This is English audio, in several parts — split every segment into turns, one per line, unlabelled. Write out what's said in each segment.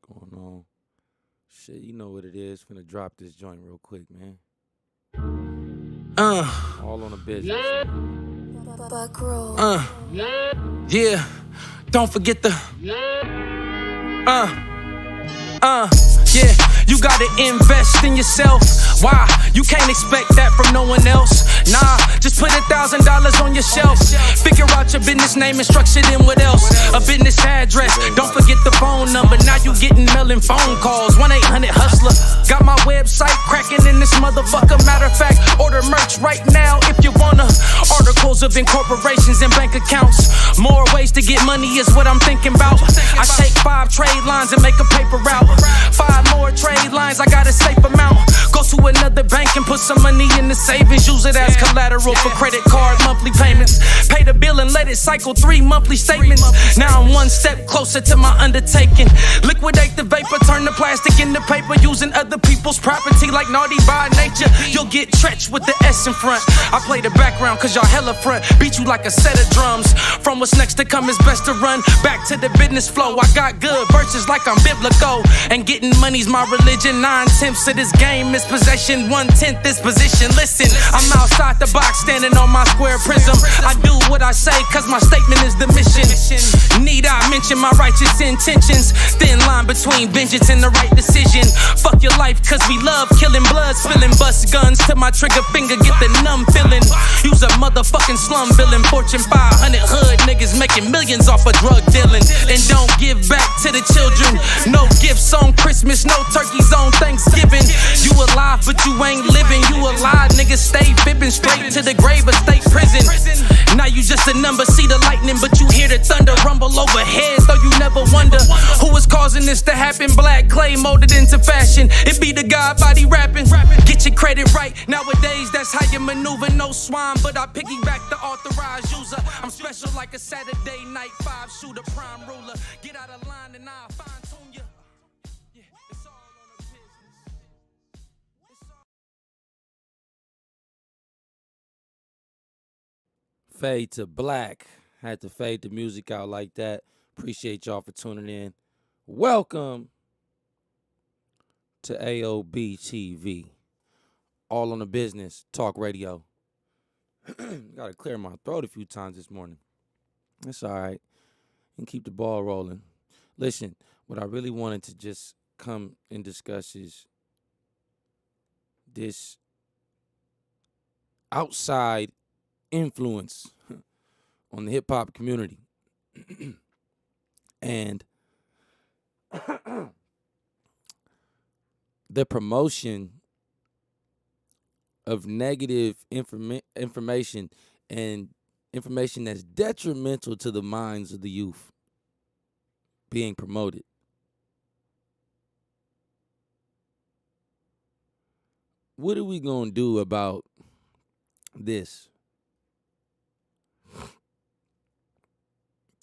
Going on. Shit, you know what it is. Finna drop this joint real quick, man. All on the business.
Yeah. Don't forget the. Yeah. You gotta invest in yourself. Why? You can't expect that from no one else. Nah, just put $1,000 on your shelf. Figure out your business name and structure then what else? A business address. Don't forget the phone number. Now you getting million phone calls. 1-800-HUSTLER. Got my website cracking in this motherfucker. Matter of fact, order merch right now if you wanna. Articles of incorporations and bank accounts. More ways to get money is what I'm thinking about. I take 5 trade lines and make a paper route. 5 more trade lines, I got a safe amount. Go to another bank and put some money in the savings. Use it as collateral for credit card monthly payments. Pay the bill and let it cycle 3 monthly statements. Now I'm 1 step closer to my undertaking. Liquidate the vapor, turn the plastic into paper. Using other people's property like naughty by nature. You'll get trenched with the S in front. I play the background cause y'all hella front. Beat you like a set of drums. From what's next to come is best to run. Back to the business flow. I got good verses like I'm biblical. And getting money's my religion. 9/10 of this game is possession. 1/10 is position. Listen, I'm outside the box standing on my square prism. I do what I say cause my statement is the mission. Need I mention my righteous intentions? Thin line between vengeance and the right decision. Fuck your life cause we love killing, blood spilling. Bust guns to my trigger finger, get the numb feeling. Use a motherfucking slum villain. Fortune 500 hood niggas making millions off of drug dealing. And don't give back to the children. No gifts on Christmas, no turkeys on Thanksgiving. You alive but you ain't living. You alive, niggas stay fibbing straight to the grave of state prison. Now you just a number, see the lightning but you hear the thunder rumble overhead. Though you never wonder who is causing this to happen. Black clay molded into fashion. It be the God body rapping. Get your credit right. Nowadays that's how you maneuver. No swine but I piggyback the authorized user. I'm special like a Saturday night 5 shooter prime ruler. Get out of line and I'll fine tune you. Yeah, it's all on the business.
Fade to black. Had to fade the music out like that. Appreciate y'all for tuning in. Welcome to AOB TV. All on the business, talk radio. Gotta clear my throat a few times this morning. It's all right. And keep the ball rolling. Listen, what I really wanted to just come and discuss is this outside influence on the hip-hop community. And the promotion of negative information and information that's detrimental to the minds of the youth being promoted. What are we going to do about this?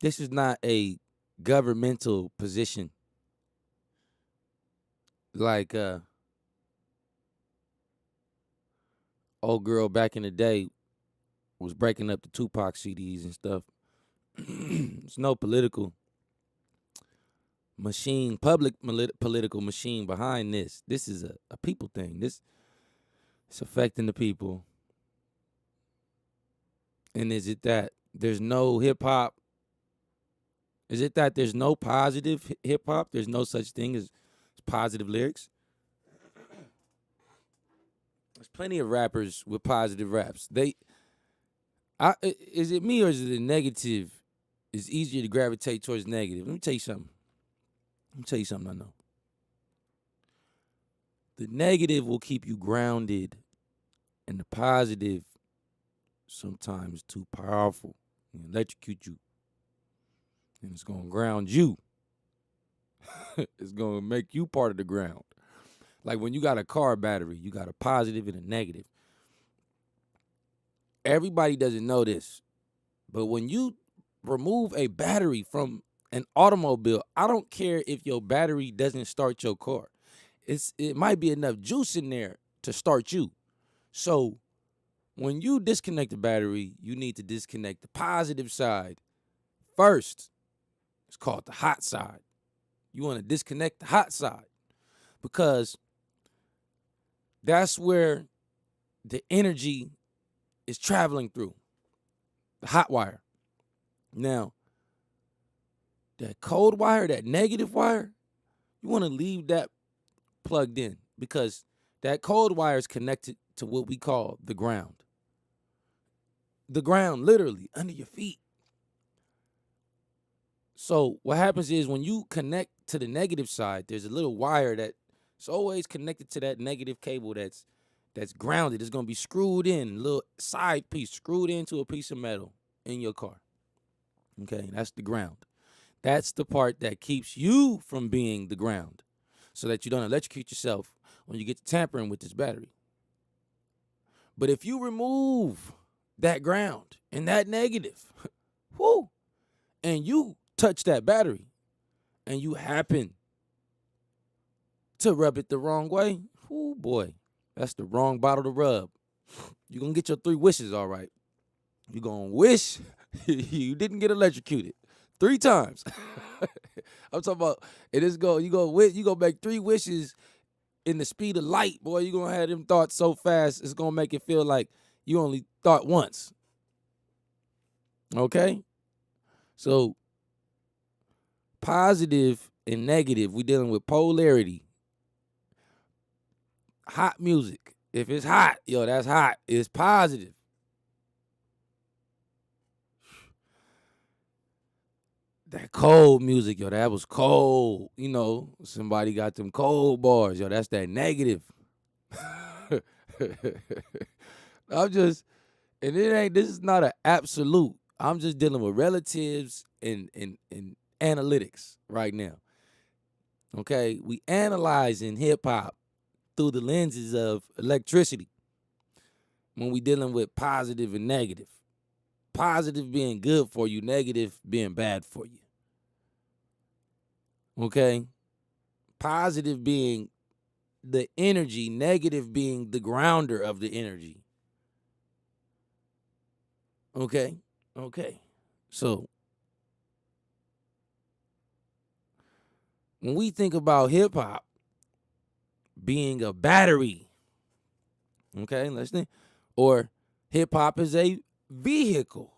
This is not a governmental position like old girl back in the day was breaking up the Tupac CDs and stuff. There's no political machine, political machine behind this. This is a people thing. It's affecting the people. And is it that there's no hip-hop? Is it that there's no positive hip-hop? There's no such thing as positive lyrics? There's plenty of rappers with positive raps. Is it me or is it the negative? It's easier to gravitate towards negative. Let me tell you something. I know. The negative will keep you grounded, and the positive sometimes too powerful and electrocute you. And it's going to ground you. It's going to make you part of the ground. Like when you got a car battery, you got a positive and a negative. Everybody doesn't know this, but when you remove a battery from an automobile, I don't care if your battery doesn't start your car. It might be enough juice in there to start you. So when you disconnect the battery, you need to disconnect the positive side first. It's called the hot side. You want to disconnect the hot side because that's where the energy is traveling through, the hot wire. Now, that cold wire, that negative wire, you want to leave that plugged in because that cold wire is connected to what we call the ground. The ground, literally, under your feet. So what happens is when you connect to the negative side, there's a little wire that's always connected to that negative cable that's grounded. It's going to be screwed in, a little side piece, screwed into a piece of metal in your car. Okay, that's the ground. That's the part that keeps you from being the ground so that you don't electrocute yourself when you get to tampering with this battery. But if you remove that ground and that negative, whoo, and you touch that battery and you happen to rub it the wrong way, oh boy, that's the wrong bottle to rub. You're going to get your 3 wishes, all right. You're going to wish you didn't get electrocuted 3 times. I'm talking about, you go make 3 wishes in the speed of light, boy. You're going to have them thoughts so fast, it's going to make it feel like you only thought once. Okay? So, positive and negative, we dealing with polarity. Hot music. If it's hot, yo, that's hot. It's positive. That cold music, yo, that was cold. You know, somebody got them cold bars, yo, that's that negative. This is not an absolute. I'm just dealing with relatives and analytics right now. Okay, we analyzing hip hop through the lenses of electricity when we dealing with positive and negative. Positive being good for you, negative being bad for you. Okay? Positive being the energy, negative being the grounder of the energy. Okay? Okay. So, when we think about hip hop being a battery, okay, let's think, or hip hop is a vehicle.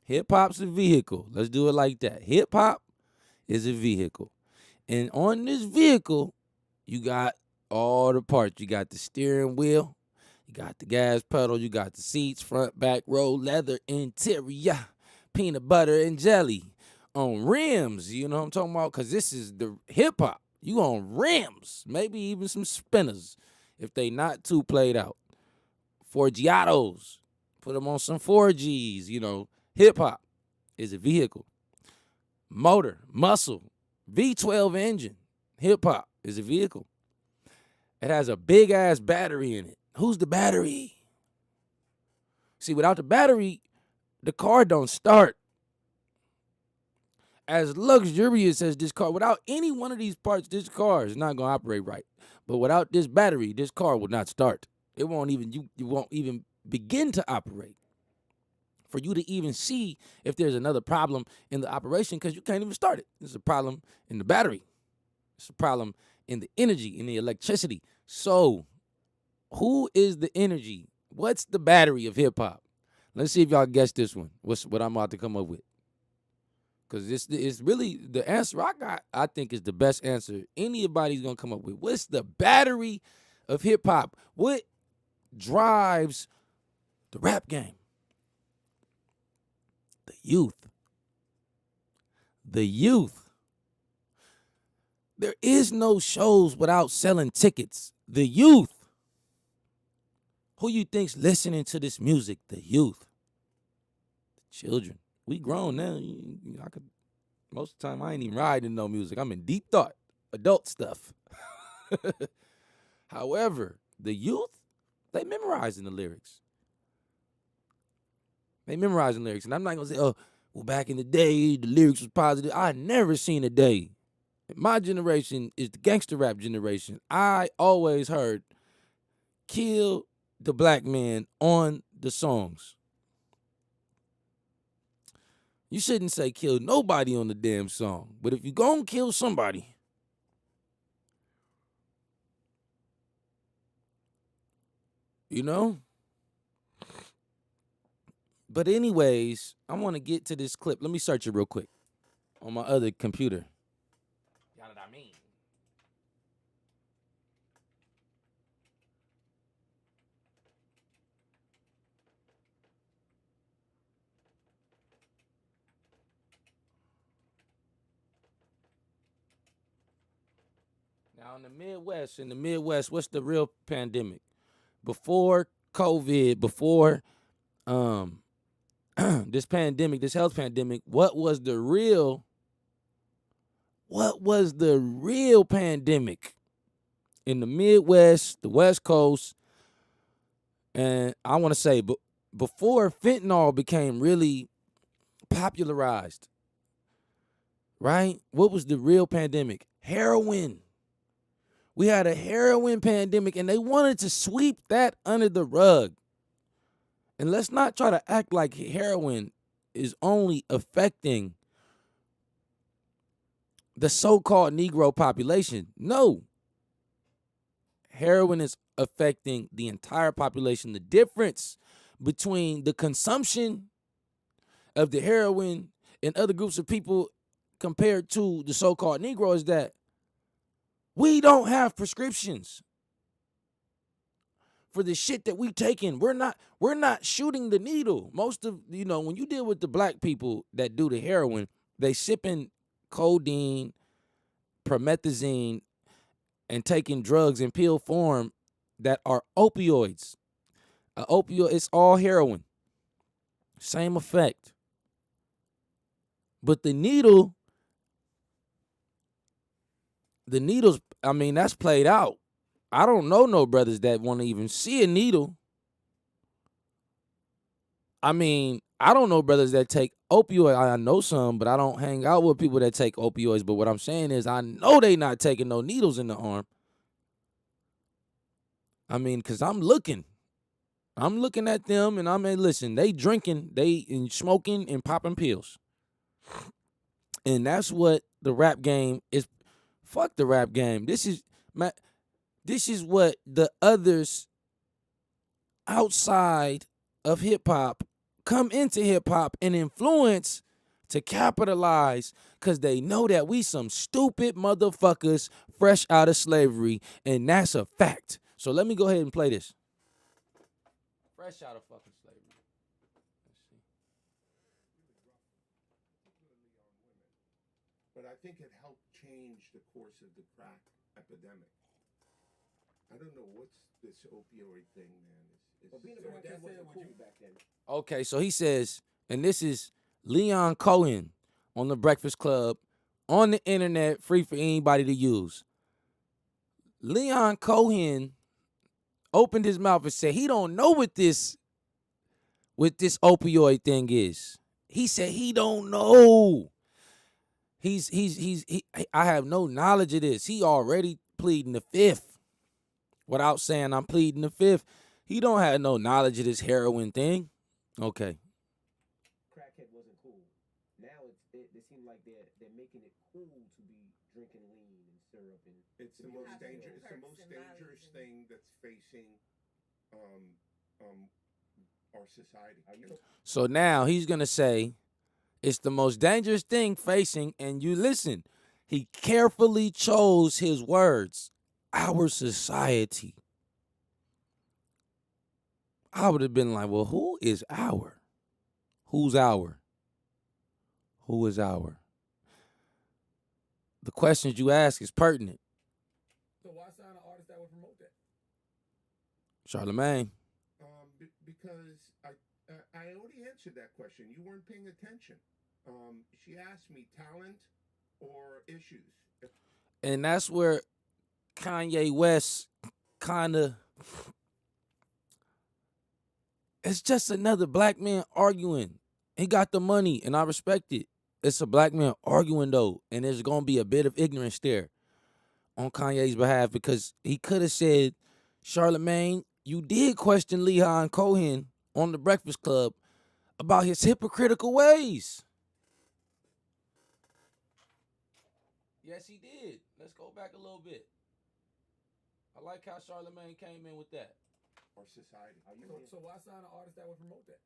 Hip hop's a vehicle. Let's do it like that. Hip hop is a vehicle. And on this vehicle, you got all the parts. You got the steering wheel, you got the gas pedal, you got the seats, front, back, row, leather, interior, peanut butter and jelly on rims. You know what I'm talking about? Because this is the hip hop. You on rims, maybe even some spinners if they not too played out. Forgiatos, put them on some 4Gs, you know. Hip hop is a vehicle. Motor, muscle, V12 engine. Hip hop is a vehicle. It has a big ass battery in it. Who's the battery? See, without the battery, the car don't start. As luxurious as this car, without any one of these parts, this car is not going to operate right. But without this battery, this car will not start. It won't even, you won't even begin to operate. For you to even see if there's another problem in the operation because you can't even start it. There's a problem in the battery. It's a problem in the energy, in the electricity. So, who is the energy? What's the battery of hip-hop? Let's see if y'all guess this one. What I'm about to come up with. Because this is really the answer I got, I think, is the best answer anybody's going to come up with. What's the battery of hip-hop? What drives the rap game? The youth. The youth. There is no shows without selling tickets. The youth. Who you think's listening to this music? The youth. The children. We grown now. Most of the time, I ain't even riding no music. I'm in deep thought. Adult stuff. However, the youth, they memorizing the lyrics. They memorizing lyrics. And I'm not going to say, oh, well, back in the day, the lyrics was positive. I never seen a day. My generation is the gangster rap generation. I always heard, kill the black man on the songs. You shouldn't say kill nobody on the damn song. But if you gonna kill somebody, you know? But anyways, I want to get to this clip. Let me search it real quick on my other computer. You know what I mean? Now in the Midwest, what's the real pandemic? Before COVID, before this pandemic, this health pandemic, what was the real pandemic in the Midwest, the West Coast, and I want to say before fentanyl became really popularized, right? What was the real pandemic? Heroin. We had a heroin pandemic, and they wanted to sweep that under the rug. And let's not try to act like heroin is only affecting the so-called Negro population. No. Heroin is affecting the entire population. The difference between the consumption of the heroin and other groups of people compared to the so-called Negro is that we don't have prescriptions for the shit that we taking. We're not shooting the needle. Most of, when you deal with the black people that do the heroin, they sipping codeine, promethazine, and taking drugs in pill form that are opioids. Opioid, it's all heroin. Same effect. But the needles, I mean, that's played out. I don't know no brothers that want to even see a needle. I mean, I don't know brothers that take opioids. I know some, but I don't hang out with people that take opioids. But what I'm saying is I know they not taking no needles in the arm. I mean, because I'm looking at them, and listen, they drinking, they smoking and popping pills. And that's what the rap game is. Fuck the rap game. This is what the others outside of hip-hop come into hip-hop and influence to capitalize, because they know that we some stupid motherfuckers fresh out of slavery, and that's a fact. So let me go ahead and play this. Fresh out of fucking slavery. Let's see.
But I think it helped change the course of the crack epidemic. I don't know what's this opioid thing, man.
But being a crackhead wasn't cool back then.
Okay, so he says, and this is Leon Cohen on the Breakfast Club on the internet, free for anybody to use. Leon Cohen opened his mouth and said he don't know what this opioid thing is. He said he don't know. I have no knowledge of this. He already pleading the fifth without saying I'm pleading the fifth. He don't have no knowledge of this heroin thing. Okay.
Crackhead wasn't cool. Now it seems like they're making it cool to be drinking lean and syrup and.
It's the most dangerous. It's the most dangerous thing that's facing our society.
So now he's gonna say it's the most dangerous thing facing, and you listen. He carefully chose his words. Our society. I would have been like, well, who is our? Who's our? Who is our? The questions you ask is pertinent.
So why sign an artist that would promote that?
Charlemagne.
Because I already answered that question. You weren't paying attention. She asked me talent or issues.
And that's where Kanye West kind of, it's just another black man arguing. He got the money, and I respect it. It's a black man arguing, though, and there's going to be a bit of ignorance there on Kanye's behalf, because he could have said, Charlemagne, you did question Leon Cohen on the Breakfast Club about his hypocritical ways. Yes, he did. Let's go back a little bit. I like how Charlemagne came in with that.
Or society.
So why sign an artist that would promote that?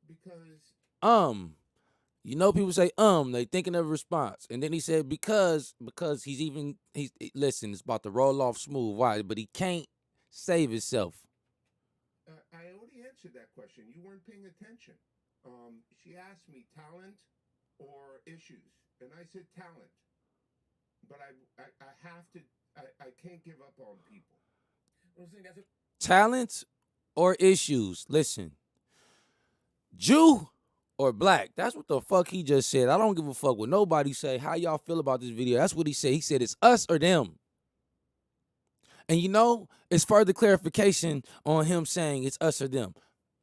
Because
You know, people say they thinking of a response, and then he said because listen, it's about to roll off smooth. Why? But he can't save himself.
I already answered that question. You weren't paying attention. She asked me talent or issues, and I said talent. But I have to. I can't give up on people.
Talent or issues. Listen, Jew or black. That's what the fuck he just said. I don't give a fuck what nobody say. How y'all feel about this video? That's what he said. He said it's us or them. And you know, it's further clarification on him saying it's us or them.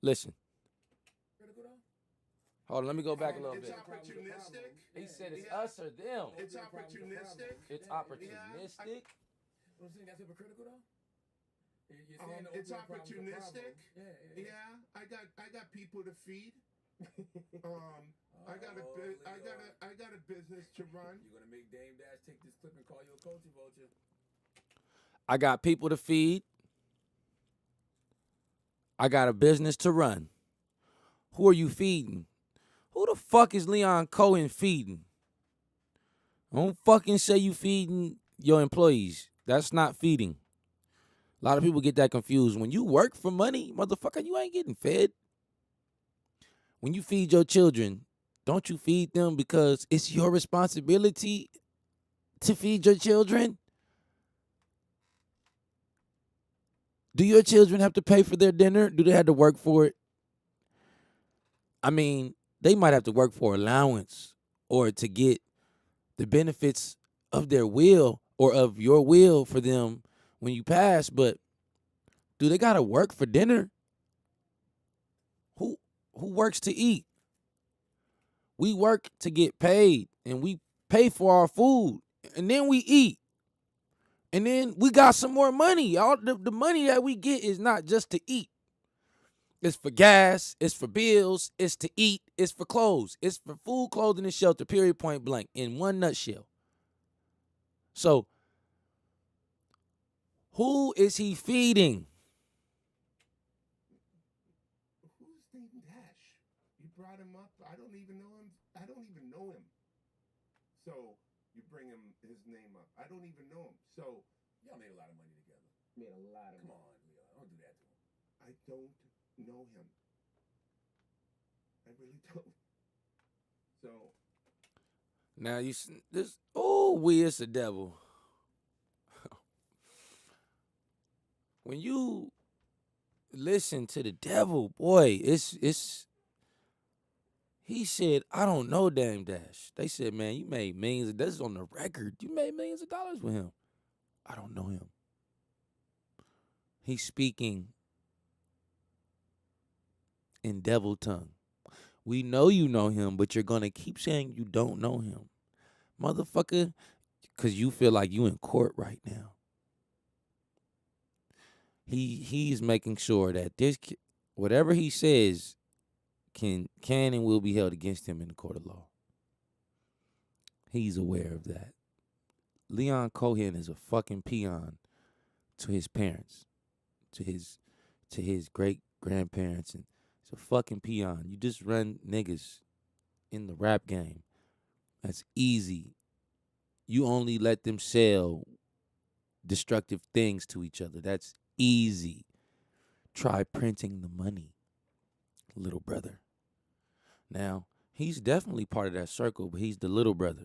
Listen. Hold on, let me go back a little
It's
bit.
opportunistic.
He said it's us or them.
It's opportunistic.
It's opportunistic.
That's hypocritical though.
It's opportunistic. Yeah, I got people to feed. I got a business to run.
You're gonna make Dame Dash take this clip and call you a culture vulture.
I got people to feed. I got a business to run. Who are you feeding? Who the fuck is Leon Cohen feeding? Don't fucking say you feeding your employees. That's not feeding. A lot of people get that confused. When you work for money, motherfucker, you ain't getting fed. When you feed your children, don't you feed them because it's your responsibility to feed your children? Do your children have to pay for their dinner? Do they have to work for it? I mean, they might have to work for allowance or to get the benefits of their will or of your will for them when you pass, but do they got to work for dinner? Who works to eat? We work to get paid, and we pay for our food, and then we eat. And then we got some more money. All the money that we get is not just to eat. It's for gas, it's for bills, it's to eat, it's for clothes. It's for food, clothing, and shelter, period, point blank, in one nutshell. So, who is he feeding?
Who's Dame Dash? You brought him up. I don't even know him. So you bring his name up. I don't even know him. So
y'all made a lot of money together.
Made a lot of
Come
money.
on, Leon. Don't do that to him.
I don't know him. I really don't. So
Now it's the devil. When you listen to the devil, boy, he said, I don't know Dame Dash. They said, man, you made millions. This is on the record. You made millions of dollars with him. I don't know him. He's speaking in devil tongue. We know you know him, but you're going to keep saying you don't know him. Motherfucker, because you feel like you in court right now. He's making sure that whatever he says can and will be held against him in the court of law. He's aware of that. Leon Cohen is a fucking peon to his parents, to his great grandparents, and it's a fucking peon. You just run niggas in the rap game. That's easy. You only let them sell destructive things to each other. That's easy. Try printing the money, little brother. Now, he's definitely part of that circle, but he's the little brother.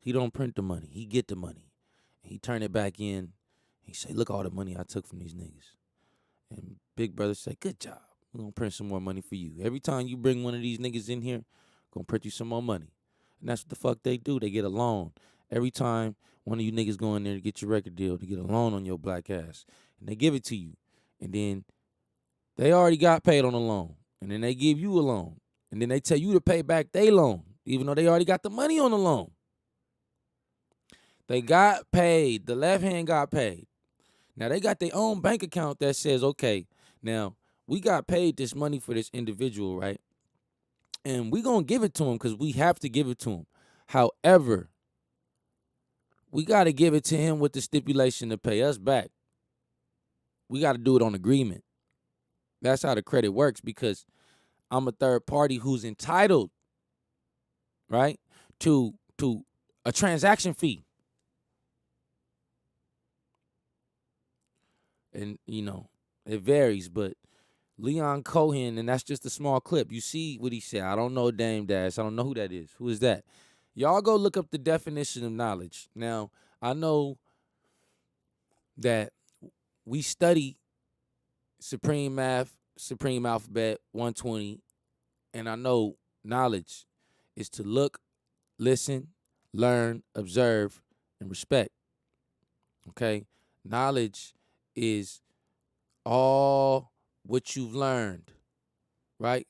He don't print the money. He get the money. He turn it back in. He say, look all the money I took from these niggas. And big brother say, good job. We're going to print some more money for you. Every time you bring one of these niggas in here, going to print you some more money. And that's what the fuck they do. They get a loan. Every time one of you niggas go in there to get your record deal, to get a loan on your black ass. And they give it to you. And then they already got paid on the loan. And then they give you a loan. And then they tell you to pay back their loan, even though they already got the money on the loan. They got paid. The left hand got paid. Now, they got their own bank account that says, okay, now, we got paid this money for this individual, right? And we going to give it to him because we have to give it to him. However, we got to give it to him with the stipulation to pay us back. We got to do it on agreement. That's how the credit works, because I'm a third party who's entitled, right, to a transaction fee. And, it varies, but Leon Cohen, and that's just a small clip. You see what he said. I don't know Dame Dash. I don't know who that is. Who is that? Y'all go look up the definition of knowledge. Now, I know that we study Supreme Math, Supreme Alphabet 120, and I know knowledge is to look, listen, learn, observe, and respect. Okay? Knowledge is all what you've learned, right?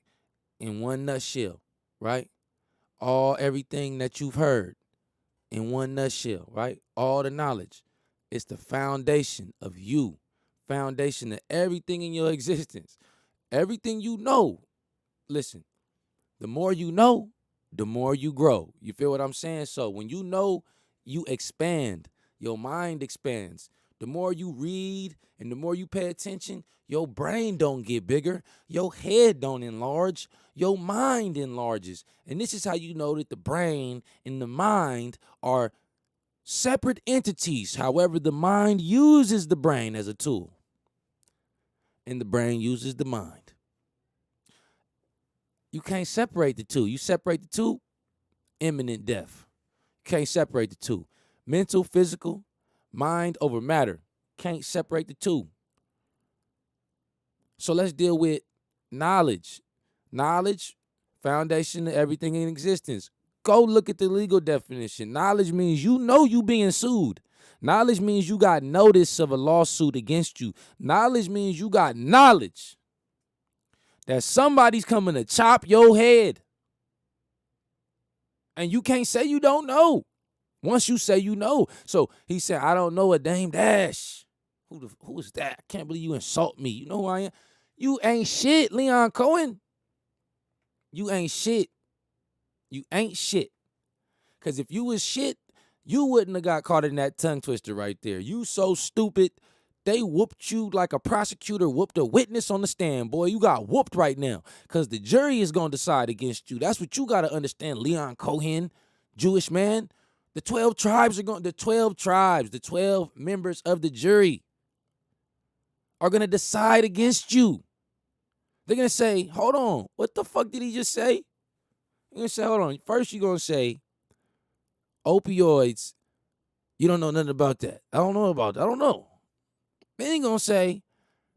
In one nutshell, right? Everything that you've heard in one nutshell, right? All the knowledge. It's the foundation of you, foundation of everything in your existence. Everything you know. Listen, the more you know, the more you grow. You feel what I'm saying? So when you know, you expand. Your mind expands. The more you read and the more you pay attention, your brain don't get bigger. Your head don't enlarge. Your mind enlarges. And this is how you know that the brain and the mind are separate entities. However, the mind uses the brain as a tool, and the brain uses the mind. You can't separate the two. You separate the two, imminent death. You can't separate the two. Mental, physical, mind over matter. Can't separate the two. So let's deal with knowledge. Knowledge, foundation of everything in existence. Go look at the legal definition. Knowledge means you know you being sued. Knowledge means you got notice of a lawsuit against you. Knowledge means you got knowledge that somebody's coming to chop your head. And you can't say you don't know once you say you know. So he said, I don't know a Dame Dash. Who is that? I can't believe you insult me. You know who I am? You ain't shit, Leon Cohen. You ain't shit. You ain't shit. Because if you was shit, you wouldn't have got caught in that tongue twister right there. You so stupid, they whooped you like a prosecutor whooped a witness on the stand. Boy, you got whooped right now because the jury is going to decide against you. That's what you got to understand, Leon Cohen, Jewish man. The 12 tribes, the 12 members of the jury are going to decide against you. They're going to say, hold on, what the fuck did he just say? You're going to say, hold on. First, you're going to say, opioids, you don't know nothing about that. I don't know about that. I don't know. Then you're going to say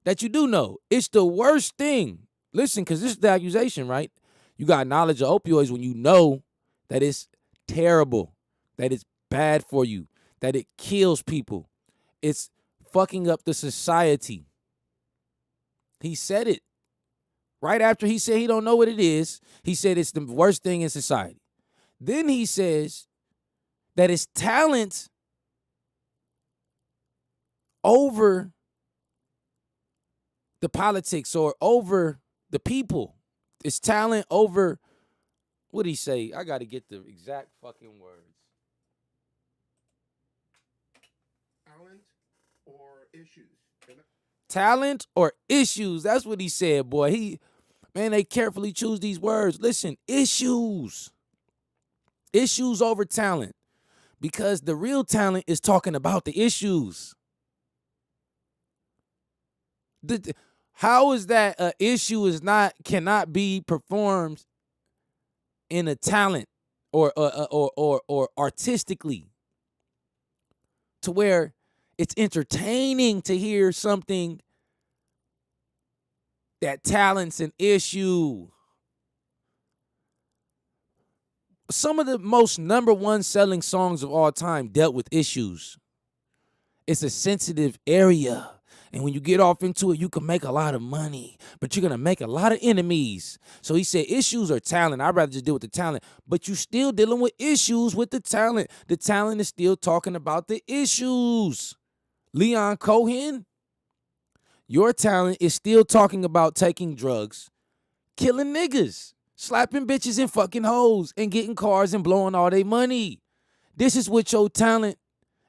that you do know. It's the worst thing. Listen, because this is the accusation, right? You got knowledge of opioids when you know that it's terrible, that it's bad for you, that it kills people. It's fucking up the society. He said it. Right after he said he don't know what it is, he said it's the worst thing in society. Then he says that it's talent over the politics or over the people. It's talent over, what did he say? I got to get the exact fucking words.
Talent or issues.
Talent or issues. That's what he said, boy. They carefully choose these words. Listen, issues. Issues over talent. Because the real talent is talking about the issues. How is that an issue cannot be performed in a talent or artistically to where it's entertaining to hear something that talent's an issue? Some of the most number one selling songs of all time dealt with issues. It's a sensitive area. And when you get off into it, you can make a lot of money, but you're going to make a lot of enemies. So he said issues are talent. I'd rather just deal with the talent, but you're still dealing with issues with the talent. The talent is still talking about the issues. Leon Cohen, your talent is still talking about taking drugs, killing niggas. Slapping bitches and fucking hoes and getting cars and blowing all their money. This is what your talent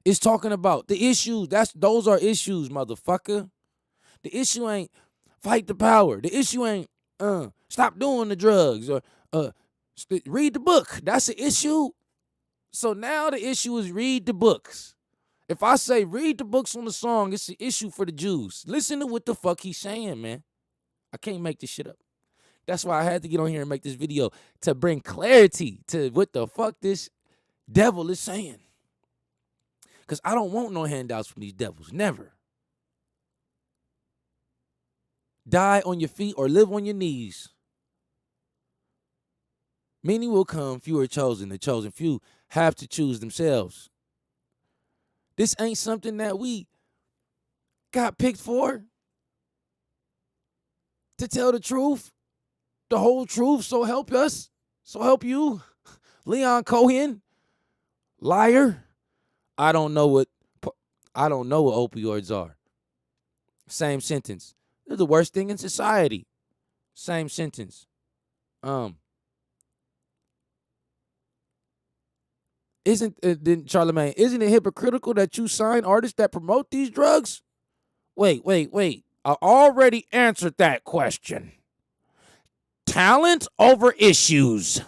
is talking about. The issues, those are issues, motherfucker. The issue ain't fight the power. The issue ain't stop doing the drugs or read the book. That's the issue. So now the issue is read the books. If I say read the books on the song, it's the issue for the Jews. Listen to what the fuck he's saying, man. I can't make this shit up. That's why I had to get on here and make this video to bring clarity to what the fuck this devil is saying. Because I don't want no handouts from these devils. Never. Die on your feet or live on your knees. Many will come, few are chosen. The chosen few have to choose themselves. This ain't something that we got picked for. To tell the truth. The whole truth, so help us. So help you. Leon Cohen. Liar. I don't know what opioids are. Same sentence. They're the worst thing in society. Same sentence. Charlemagne, isn't it hypocritical that you sign artists that promote these drugs? Wait. I already answered that question. Talent over issues.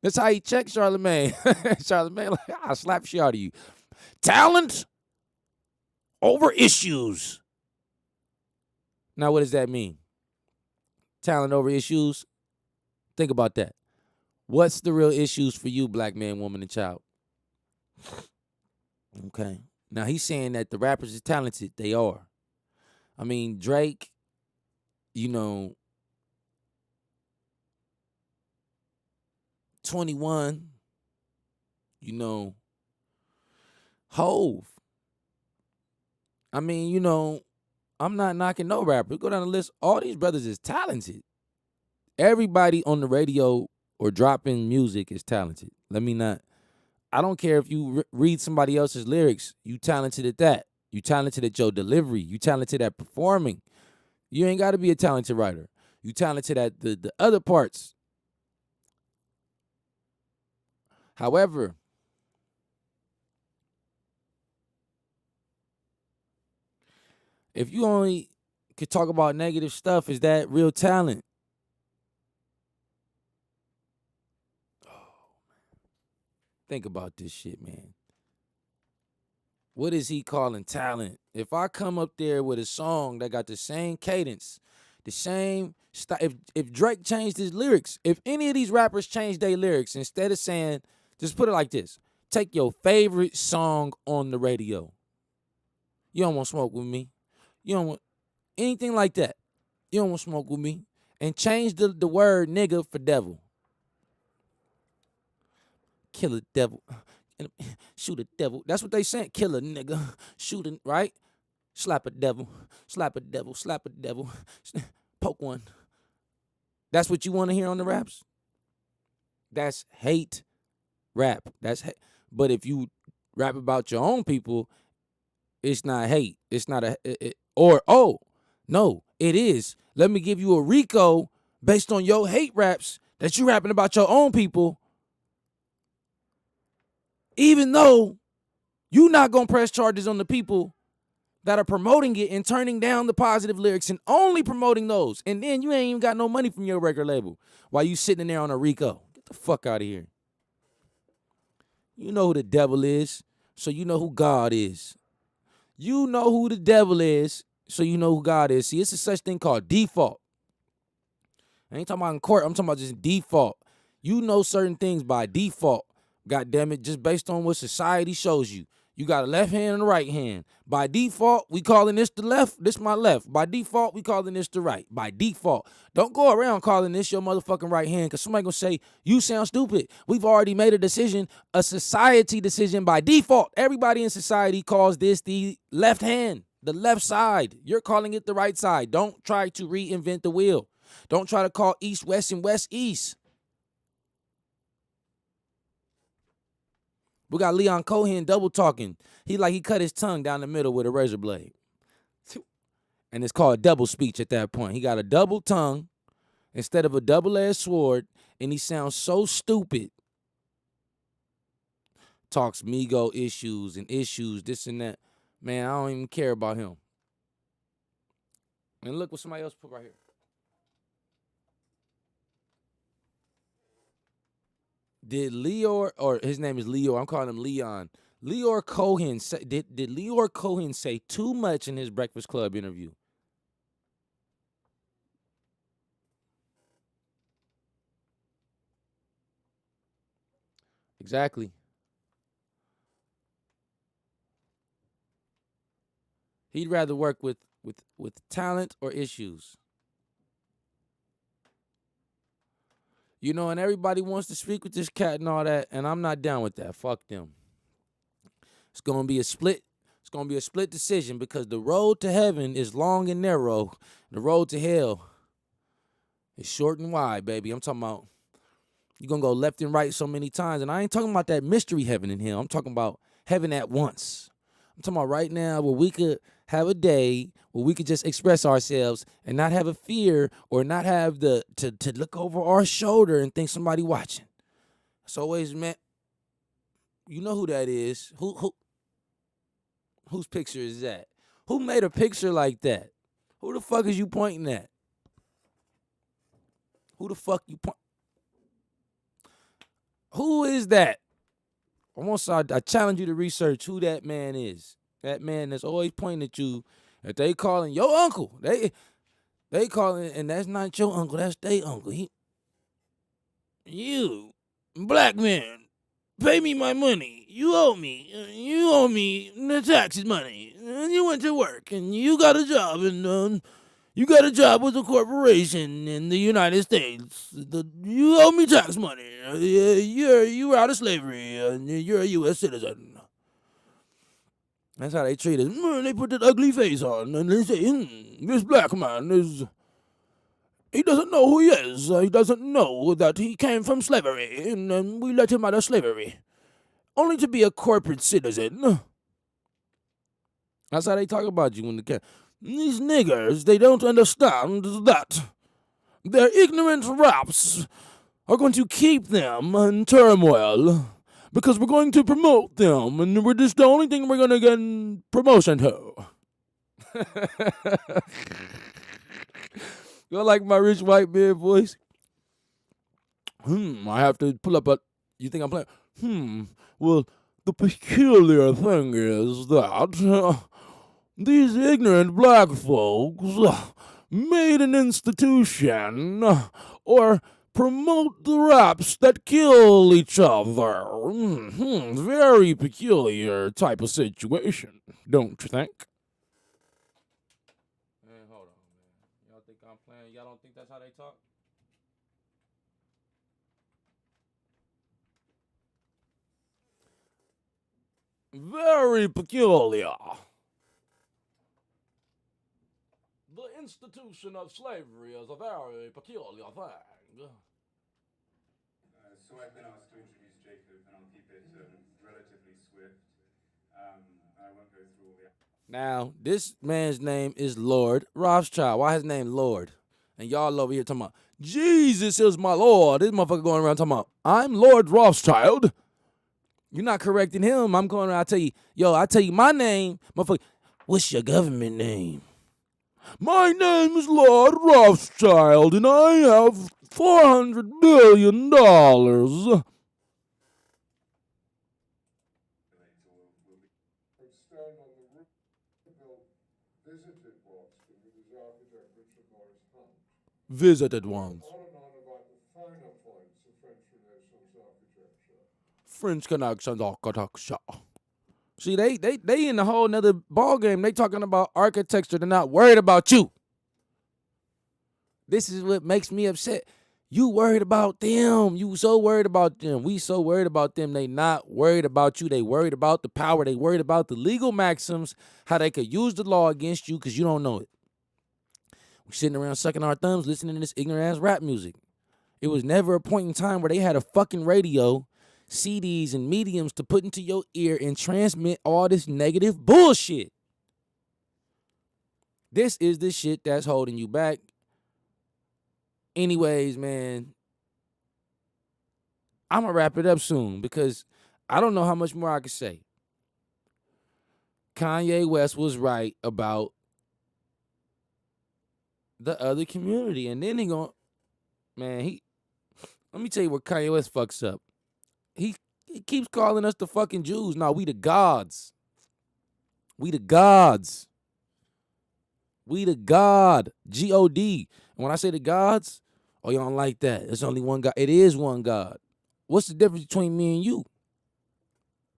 That's how he checks Charlemagne. Charlemagne, like, I'll slap shit out of you. Talent over issues. Now, what does that mean? Talent over issues? Think about that. What's the real issues for you, black man, woman, and child? Okay. Now, he's saying that the rappers are talented. They are. I mean, Drake, 21, Hove. I mean, I'm not knocking no rapper. Go down the list. All these brothers is talented. Everybody on the radio or dropping music is talented. I don't care if you read somebody else's lyrics. You talented at that. You talented at your delivery. You talented at performing. You ain't got to be a talented writer. You talented at the other parts. However, if you only could talk about negative stuff, is that real talent? Oh, man. Think about this shit, man. What is he calling talent? If I come up there with a song that got the same cadence, the same style, if Drake changed his lyrics, if any of these rappers changed their lyrics, instead of saying, just put it like this, take your favorite song on the radio. You don't want to smoke with me. You don't want anything like that. You don't want to smoke with me. And change the word nigga for devil. Kill a devil. Shoot a devil. That's what they saying. Kill a nigga. Shoot a, right? Slap a devil. Slap a devil. Slap a devil. Poke one. That's what you want to hear on the raps? That's hate rap. That's hate. But if you rap about your own people, it's not hate. It's not no, it is. Let me give you a RICO based on your hate raps that you rapping about your own people. Even though you're not going to press charges on the people that are promoting it and turning down the positive lyrics and only promoting those. And then you ain't even got no money from your record label while you sitting in there on a RICO. Get the fuck out of here. You know who the devil is, so you know who God is. You know who the devil is, so you know who God is. See, it's a such thing called default. I ain't talking about in court. I'm talking about just default. You know certain things by default. God damn it, just based on what society shows you. You got a left hand and a right hand. By default, we calling this the left. This my left. By default, we calling this the right. By default. Don't go around calling this your motherfucking right hand because somebody gonna say, you sound stupid. We've already made a decision, a society decision by default. Everybody in society calls this the left hand, the left side. You're calling it the right side. Don't try to reinvent the wheel. Don't try to call east west and west east. We got Leon Cohen double talking. He cut his tongue down the middle with a razor blade. And it's called double speech at that point. He got a double tongue instead of a double-edged sword, and he sounds so stupid. Talks Migo issues and issues, this and that. Man, I don't even care about him. And look what somebody else put right here. Did Leor, or his name is Leor, I'm calling him Leon. Leor Cohen, did Leor Cohen say too much in his Breakfast Club interview? Exactly. He'd rather work with talent or issues. You know, and everybody wants to speak with this cat and all that, and I'm not down with that. Fuck them. It's gonna be a split. It's gonna be a split decision because the road to heaven is long and narrow. The road to hell is short and wide, baby. I'm talking about you're gonna go left and right so many times, and I ain't talking about that mystery heaven in hell. I'm talking about heaven at once. I'm talking about right now where we could have a day where we could just express ourselves and not have a fear or not have to look over our shoulder and think somebody watching. It's always meant, you know who that is. Whose picture is that? Who made a picture like that? Who the fuck is you pointing at? Who the fuck you point? Who is that? I challenge you to research who that man is. That man that's always pointing at you, that they calling your uncle. They calling, and that's not your uncle, that's their uncle. You, black man, pay me my money. You owe me. You owe me the taxes money. And you went to work, and you got a job, and you got a job with a corporation in the United States. You owe me tax money. You're out of slavery, and you're a U.S. citizen. That's how they treat us. They put that ugly face on, and they say, this black man he doesn't know who he is. He doesn't know that he came from slavery, and we let him out of slavery, only to be a corporate citizen. That's how they talk about you when they can. These niggers, they don't understand that their ignorant raps are going to keep them in turmoil because we're going to promote them, and we're just the only thing we're going to get in promotion to. You like my rich white man voice? I have to pull up you think I'm playing? Well, the peculiar thing is that these ignorant black folks made an institution or promote the raps that kill each other. Very peculiar type of situation, don't you think? Man, hold on, man. Y'all think I'm playing? Y'all don't think that's how they talk? Very peculiar. The institution of slavery is a very peculiar thing.
So I've been asked to introduce Jacob, and I'll keep it relatively swift. I won't go through all the...
Now, this man's name is Lord Rothschild. Why his name Lord? And y'all over here talking about, Jesus is my Lord. This motherfucker going around talking about, I'm Lord Rothschild. You're not correcting him. I'm going around, I tell you my name. Motherfucker, what's your government name? My name is Lord Rothschild, and I have $400 billion.
Stand on the roof visited Boston with his architect Richard Morris Hunt.
Visited once.
On and on about the finer points of French Renaissance architecture.
French connections architecture. See, they in a whole nother ball game. They talking about architecture. They're not worried about you. This is what makes me upset. You worried about them. You so worried about them. We so worried about them. They not worried about you. They worried about the power. They worried about the legal maxims, how they could use the law against you because you don't know it. We sitting around sucking our thumbs listening to this ignorant-ass rap music. It was never a point in time where they had a fucking radio, CDs, and mediums to put into your ear and transmit all this negative bullshit. This is the shit that's holding you back. Anyways, man, I'm going to wrap it up soon because I don't know how much more I can say. Kanye West was right about the other community. And then let me tell you where Kanye West fucks up. He keeps calling us the fucking Jews. No, we the gods. We the gods. We the God. G-O-D. And when I say the gods, oh, you don't like that. There's only one God. It is one God. What's the difference between me and you?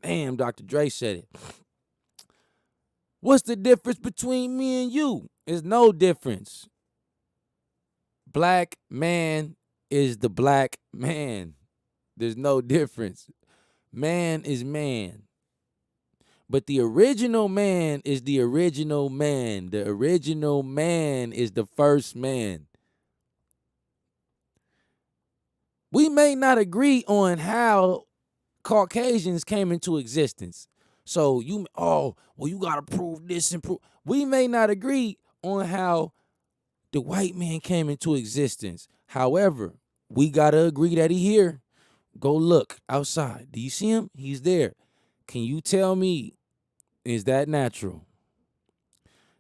Damn, Dr. Dre said it. What's the difference between me and you? There's no difference. Black man is the black man. There's no difference. Man is man. But the original man is the original man. The original man is the first man. We may not agree on how Caucasians came into existence. So you gotta prove this and prove. We may not agree on how the white man came into existence. However, we gotta agree that he here. Go look outside. Do you see him? He's there. Can you tell me, is that natural?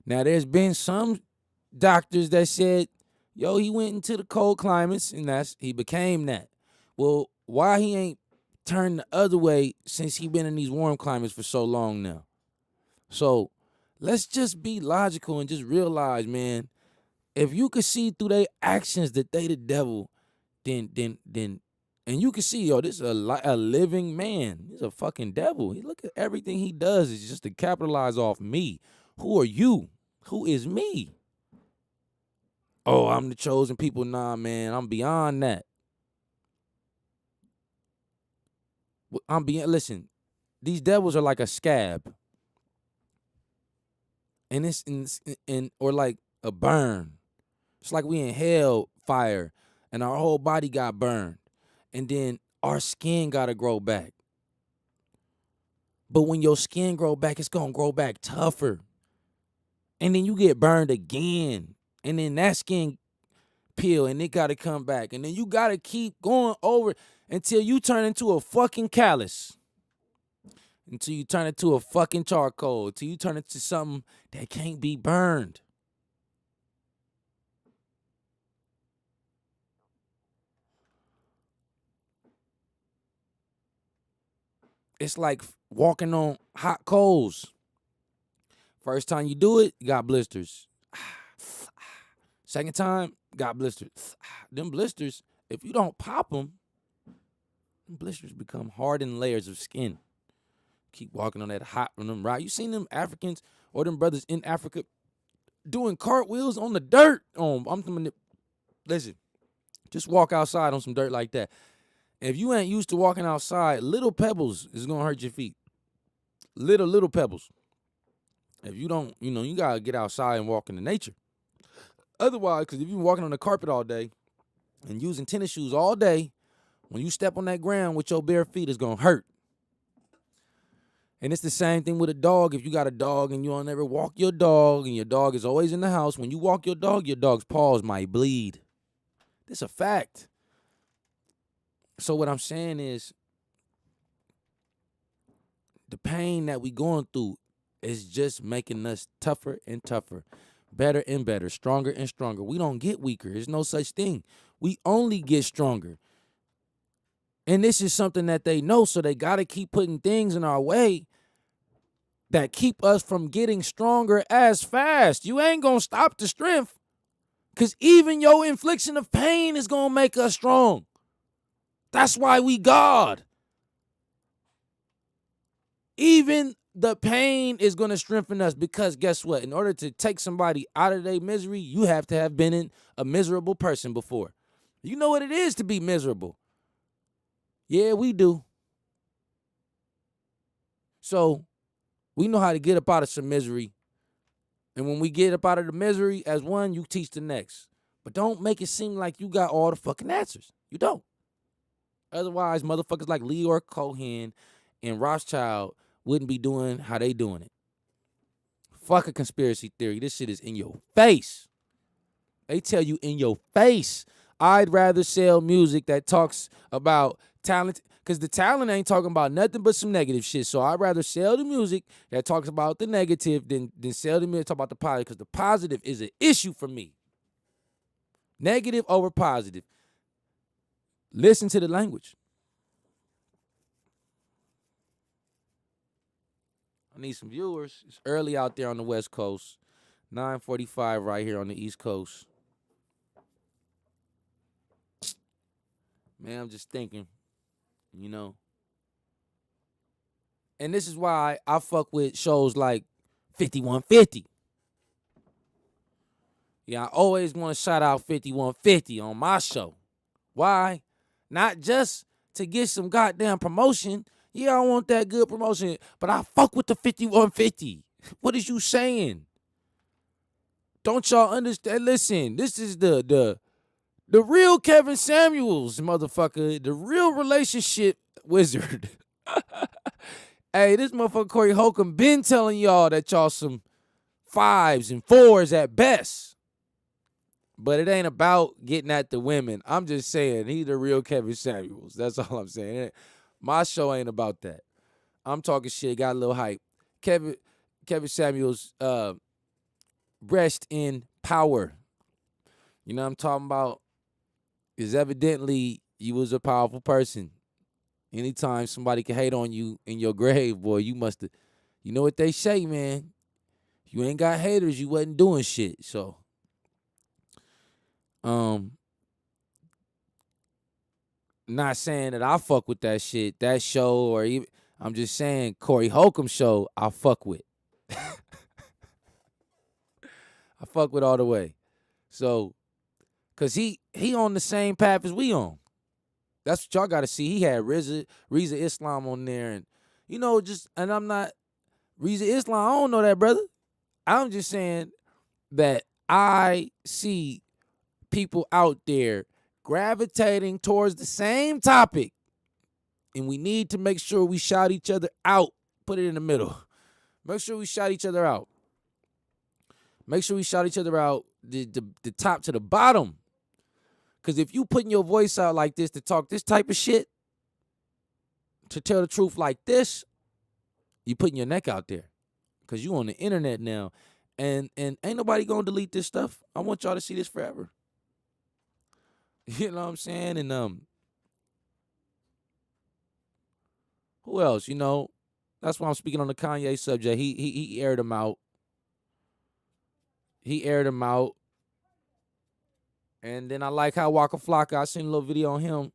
Now, there's been some doctors that said, yo, he went into the cold climates and he became that. Well, why he ain't turned the other way since he been in these warm climates for so long now? So let's just be logical and just realize, man, if you could see through their actions that they the devil, then and you can see, yo, this is a living man. He's a fucking devil. Look at everything he does is just to capitalize off me. Who are you? Who is me? Oh, I'm the chosen people. Nah, man, I'm beyond that. Listen, these devils are like a scab. And it's or like a burn. It's like we in hell fire and our whole body got burned. And then our skin got to grow back. But when your skin grow back, it's going to grow back tougher. And then you get burned again. And then that skin peel and it got to come back. And then you got to keep going over until you turn into a fucking callus. Until you turn into a fucking charcoal. Until you turn into something that can't be burned. It's like walking on hot coals. First time you do it, you got blisters. Second time, got blisters. Them blisters, if you don't pop them blisters become hardened layers of skin. Keep walking on that hot on them right. You seen them Africans or them brothers in Africa doing cartwheels on the dirt? Listen, just walk outside on some dirt like that. If you ain't used to walking outside, little pebbles is gonna hurt your feet. Little pebbles. If you don't, you gotta get outside and walk in the nature. Otherwise, because if you're walking on the carpet all day and using tennis shoes all day, when you step on that ground with your bare feet, it's gonna hurt. And it's the same thing with a dog. If you got a dog and you don't ever walk your dog and your dog is always in the house, when you walk your dog's paws might bleed. This a fact. So what I'm saying is the pain that we going through is just making us tougher and tougher, better and better, stronger and stronger. We don't get weaker. There's no such thing. We only get stronger. And this is something that they know, so they got to keep putting things in our way that keep us from getting stronger as fast. You ain't going to stop the strength because even your infliction of pain is going to make us strong. That's why we God. Even the pain is going to strengthen us because guess what? In order to take somebody out of their misery, you have to have been a miserable person before. You know what it is to be miserable. Yeah, we do. So we know how to get up out of some misery. And when we get up out of the misery as one, you teach the next. But don't make it seem like you got all the fucking answers. You don't. Otherwise, motherfuckers like Leor Cohen and Rothschild wouldn't be doing how they doing it. Fuck a conspiracy theory. This shit is in your face. They tell you in your face. I'd rather sell music that talks about talent, because the talent ain't talking about nothing but some negative shit. So I'd rather sell the music that talks about the negative than sell the music that talk about the positive, because the positive is an issue for me. Negative over positive. Listen to the language. I need some viewers. It's early out there on the West Coast. 9:45 right here on the East Coast. Man, I'm just thinking, you know. And this is why I fuck with shows like 5150. Yeah, I always want to shout out 5150 on my show. Why? Not just to get some goddamn promotion. Yeah, I want that good promotion, but I fuck with the 5150. What is you saying? Don't y'all understand? Listen, this is the real Kevin Samuels, motherfucker. The real relationship wizard. Hey, this motherfucker Corey Holcomb been telling y'all that y'all some 5s and 4s at best. But it ain't about getting at the women. I'm just saying he's the real Kevin Samuels. That's all I'm saying. My show ain't about that. I'm talking shit, got a little hype. Kevin Samuels, rest in power. You know what I'm talking about? Is evidently you was a powerful person. Anytime somebody can hate on you in your grave, boy, you must have, you know what they say, man. If you ain't got haters, you wasn't doing shit. So, not saying that I fuck with that shit, that show, or even, I'm just saying Corey Holcomb show, I fuck with. I fuck with all the way. So, cause he on the same path as we on. That's what y'all gotta see. He had Reza Islam on there, and you know, and I'm not Reza Islam, I don't know that, brother. I'm just saying that I see people out there gravitating towards the same topic, and we need to make sure we shout each other out. Put it in the middle. Make sure we shout each other out. Make sure we shout each other out, the top to the bottom. Because if you putting your voice out like this to talk this type of shit, to tell the truth like this, you putting your neck out there. Because you on the internet now. And ain't nobody going to delete this stuff. I want y'all to see this forever. You know what I'm saying? And who else? You know, that's why I'm speaking on the Kanye subject. He aired him out. He aired him out. And then I like how Waka Flocka, I seen a little video on him.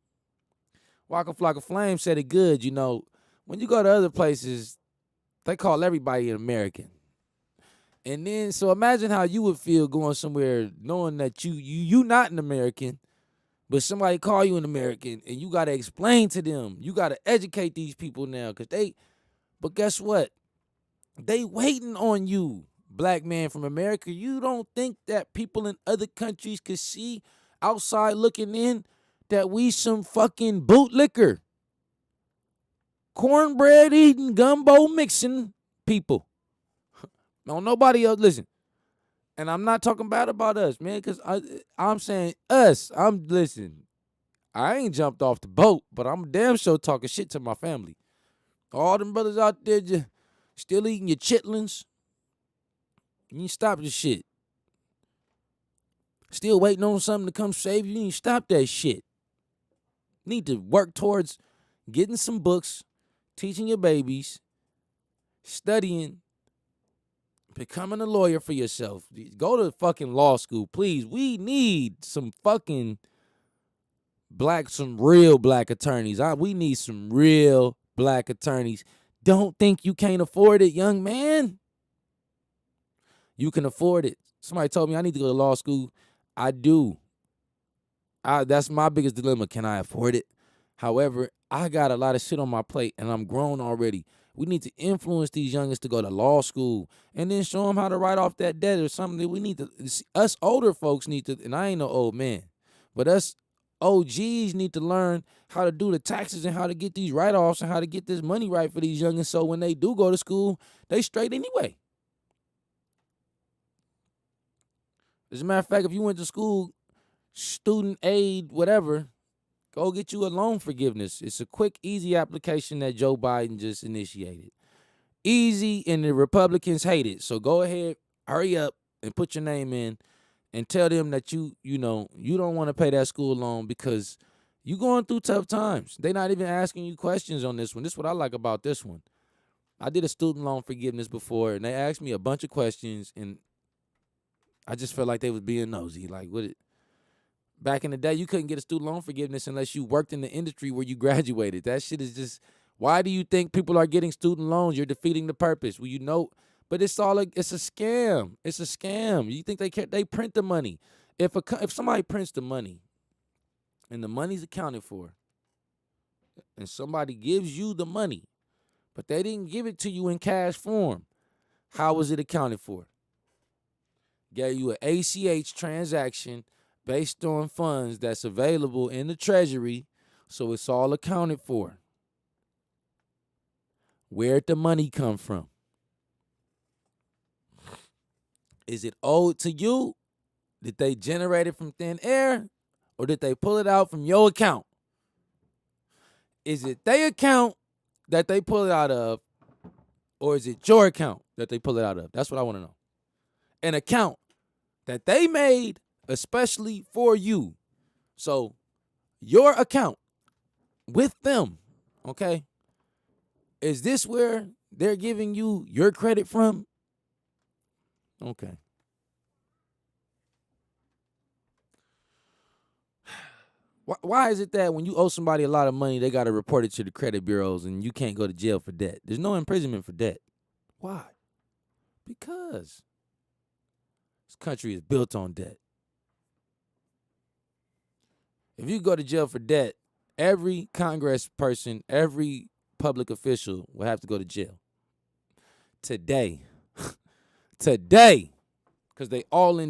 Waka Flocka Flame said it good, you know. When you go to other places, they call everybody an American. And then, so imagine how you would feel going somewhere knowing that you not an American, but somebody call you an American, and you got to explain to them. You got to educate these people now, but guess what? They waiting on you, black man from America. You don't think that people in other countries could see outside looking in that we some fucking bootlicker, cornbread eating, gumbo mixing people? No, nobody else. Listen, and I'm not talking bad about us, man, because I'm saying us. Listen, I ain't jumped off the boat, but I'm damn sure talking shit to my family. All them brothers out there just still eating your chitlins. You need to stop this shit. Still waiting on something to come save you. You need to stop that shit. You need to work towards getting some books, teaching your babies, studying, becoming a lawyer for yourself. Go to fucking law school, please. We need some fucking some real black attorneys. We need some real black attorneys. Don't think you can't afford it, young man. You can afford it. Somebody told me I need to go to law school. I do. That's my biggest dilemma. Can I afford it? However, I got a lot of shit on my plate, and I'm grown already. We need to influence these youngins to go to law school and then show them how to write off that debt or something that we need to. Us older folks need to, and I ain't no old man, but us OGs need to learn how to do the taxes and how to get these write-offs and how to get this money right for these youngins so when they do go to school, they straight anyway. As a matter of fact, if you went to school, student aid, whatever, go get you a loan forgiveness. It's a quick, easy application that Joe Biden just initiated. Easy, and the Republicans hate it. So go ahead, hurry up, and put your name in, and tell them that you don't want to pay that school loan because you going through tough times. They're not even asking you questions on this one. This is what I like about this one. I did a student loan forgiveness before, and they asked me a bunch of questions, and I just felt like they was being nosy. Like, back in the day, you couldn't get a student loan forgiveness unless you worked in the industry where you graduated. That shit is just, why do you think people are getting student loans? You're defeating the purpose. Well, but it's a scam. It's a scam. You think they print the money. If somebody prints the money and the money's accounted for and somebody gives you the money, but they didn't give it to you in cash form, how was it accounted for? Gave you an ACH transaction based on funds that's available in the Treasury, so it's all accounted for. Where'd the money come from? Is it owed to you? Did they generate it from thin air? Or did they pull it out from your account? Is it their account that they pull it out of? Or is it your account that they pull it out of? That's what I want to know. An account that they made especially for you. So your account with them, okay? Is this where they're giving you your credit from? Okay. Why is it that when you owe somebody a lot of money, they got to report it to the credit bureaus and you can't go to jail for debt? There's no imprisonment for debt. Why? Because this country is built on debt. If you go to jail for debt, every Congress person, every public official will have to go to jail. Today. Because they all in